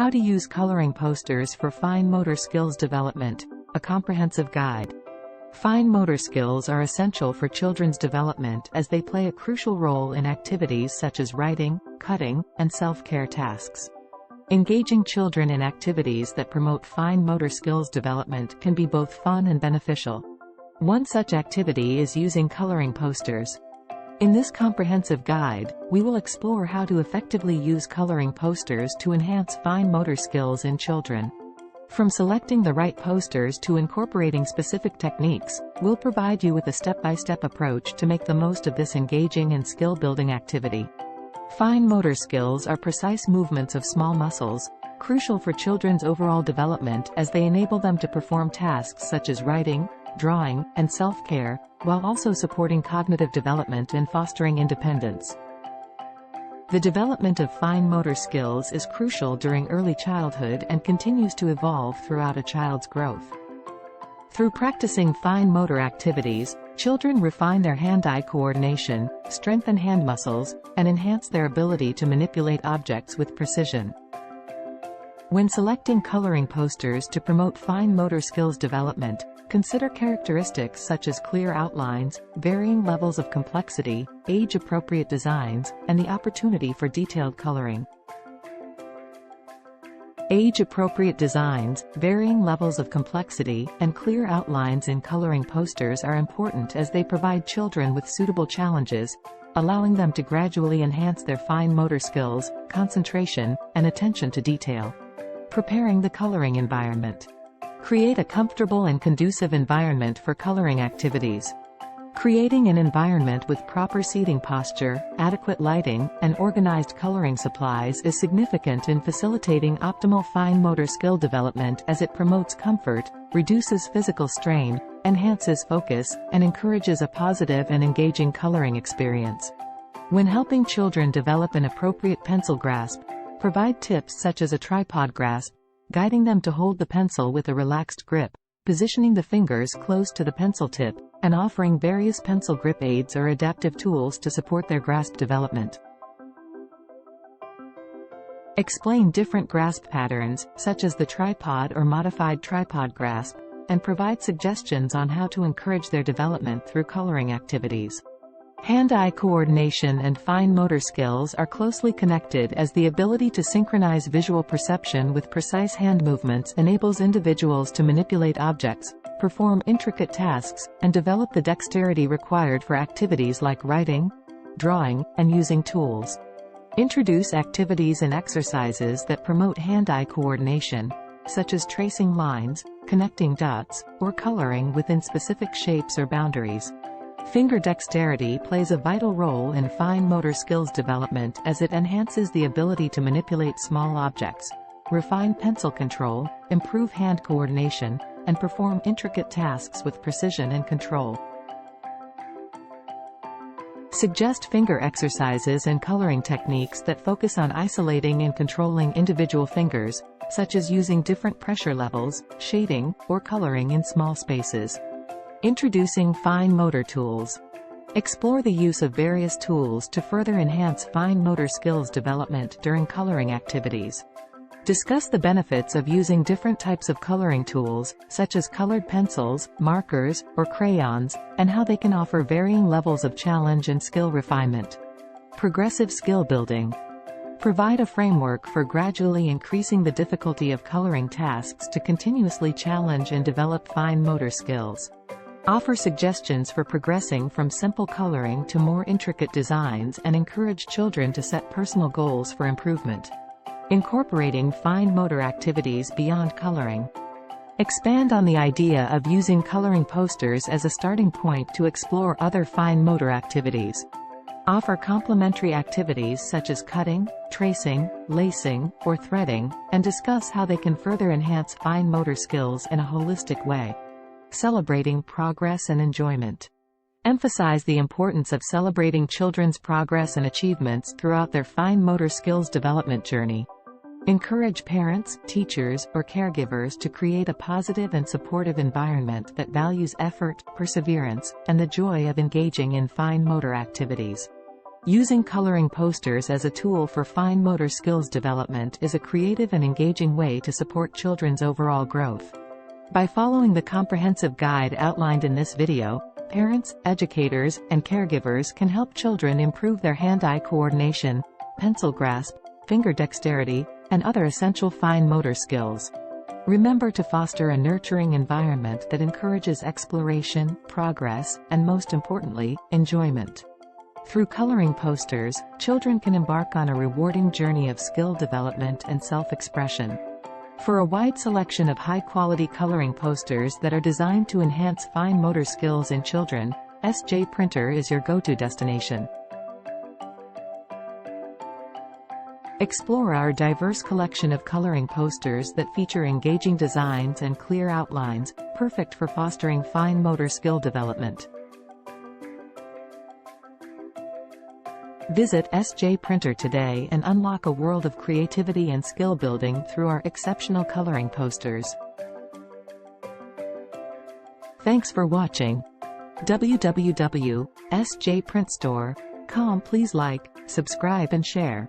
How to use coloring posters for fine motor skills development, a comprehensive guide. Fine motor skills are essential for children's development as they play a crucial role in activities such as writing, cutting, and self-care tasks. Engaging children in activities that promote fine motor skills development can be both fun and beneficial. One such activity is using coloring posters. In this comprehensive guide, we will explore how to effectively use coloring posters to enhance fine motor skills in children. From selecting the right posters to incorporating specific techniques, we'll provide you with a step-by-step approach to make the most of this engaging and skill-building activity. Fine motor skills are precise movements of small muscles, crucial for children's overall development as they enable them to perform tasks such as writing, drawing, and self-care, while also supporting cognitive development and fostering independence. The development of fine motor skills is crucial during early childhood and continues to evolve throughout a child's growth. Through practicing fine motor activities, children refine their hand-eye coordination, strengthen hand muscles, and enhance their ability to manipulate objects with precision. When selecting coloring posters to promote fine motor skills development, consider characteristics such as clear outlines, varying levels of complexity, age-appropriate designs, and the opportunity for detailed coloring. Age-appropriate designs, varying levels of complexity, and clear outlines in coloring posters are important as they provide children with suitable challenges, allowing them to gradually enhance their fine motor skills, concentration, and attention to detail. Preparing the coloring environment. Create a comfortable and conducive environment for coloring activities. Creating an environment with proper seating posture, adequate lighting, and organized coloring supplies is significant in facilitating optimal fine motor skill development as it promotes comfort, reduces physical strain, enhances focus, and encourages a positive and engaging coloring experience. When helping children develop an appropriate pencil grasp, provide tips such as a tripod grasp, guiding them to hold the pencil with a relaxed grip, positioning the fingers close to the pencil tip, and offering various pencil grip aids or adaptive tools to support their grasp development. Explain different grasp patterns, such as the tripod or modified tripod grasp, and provide suggestions on how to encourage their development through coloring activities. Hand-eye coordination and fine motor skills are closely connected as the ability to synchronize visual perception with precise hand movements enables individuals to manipulate objects, perform intricate tasks, and develop the dexterity required for activities like writing, drawing, and using tools. Introduce activities and exercises that promote hand-eye coordination, such as tracing lines, connecting dots, or coloring within specific shapes or boundaries. Finger dexterity plays a vital role in fine motor skills development as it enhances the ability to manipulate small objects, refine pencil control, improve hand coordination, and perform intricate tasks with precision and control. Suggest finger exercises and coloring techniques that focus on isolating and controlling individual fingers, such as using different pressure levels, shading, or coloring in small spaces. Introducing fine motor tools. Explore the use of various tools to further enhance fine motor skills development during coloring activities. Discuss the benefits of using different types of coloring tools, such as colored pencils, markers, or crayons, and how they can offer varying levels of challenge and skill refinement. Progressive skill building. Provide a framework for gradually increasing the difficulty of coloring tasks to continuously challenge and develop fine motor skills. Offer suggestions for progressing from simple coloring to more intricate designs and encourage children to set personal goals for improvement. Incorporating fine motor activities beyond coloring. Expand on the idea of using coloring posters as a starting point to explore other fine motor activities. Offer complementary activities such as cutting, tracing, lacing, or threading, and discuss how they can further enhance fine motor skills in a holistic way. Celebrating progress and enjoyment. Emphasize the importance of celebrating children's progress and achievements throughout their fine motor skills development journey. Encourage parents, teachers, or caregivers to create a positive and supportive environment that values effort, perseverance, and the joy of engaging in fine motor activities. Using coloring posters as a tool for fine motor skills development is a creative and engaging way to support children's overall growth. By following the comprehensive guide outlined in this video, parents, educators, and caregivers can help children improve their hand-eye coordination, pencil grasp, finger dexterity, and other essential fine motor skills. Remember to foster a nurturing environment that encourages exploration, progress, and most importantly, enjoyment. Through coloring posters, children can embark on a rewarding journey of skill development and self-expression. For a wide selection of high-quality coloring posters that are designed to enhance fine motor skills in children, SJ Printer is your go-to destination. Explore our diverse collection of coloring posters that feature engaging designs and clear outlines, perfect for fostering fine motor skill development. Visit SJ Printer today and unlock a world of creativity and skill building through our exceptional coloring posters. Thanks for watching. www.sjprintstore.com. Please like, subscribe and share.